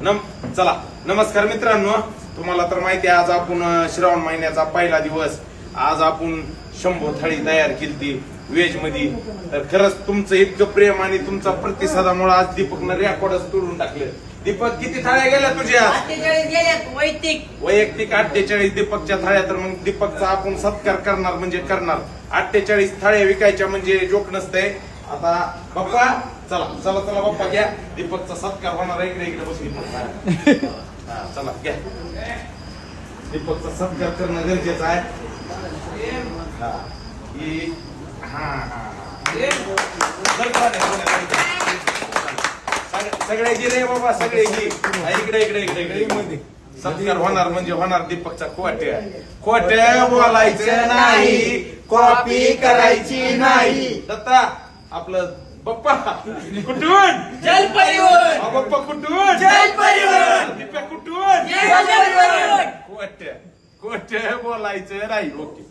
चला नमस्कार मित्रांनो, तुम्हाला तर माहिती आहे आज आपण श्रावण महिन्याचा पहिला दिवस. आज आपण 100 थाळी तयार केली व्हेज मध्ये. तर खरंच तुमचं इतकं प्रेम आणि तुमचा प्रतिसादामुळे आज दीपकनं रेकॉर्डच तोडून टाकलं. दीपक किती थाळ्या गेल्या तुझ्या? 48 गेल्यात वैयक्तिक 48 दीपकच्या थाळ्या. तर मग दीपकचा आपण सत्कार करणार म्हणजे करणार. 48 थाळ्या विकायच्या म्हणजे जोक नसतंय. आता बाप्पा चला चला चला बाप्पा घ्या, दीपकचा सत्कार होणार आहे. इकडे बस दीपक. चला घ्या, दीपकचा सत्कार करणं गरजेचं आहे. सगळे रे बाबा, सगळे इकडे इकडे इकडे इकडे सत्कार होणार म्हणजे होणार. दीपकचा खोट्या बोलायचं नाही, कॉपी करायची नाही. दत्ता आपलं बाप्पा कुठून? जलपरीवर. बाप्पा कुठून? जलपरीवर. दीपक कुठून? जलपरीवर. खोट्या बोलायचं नाही. ओके.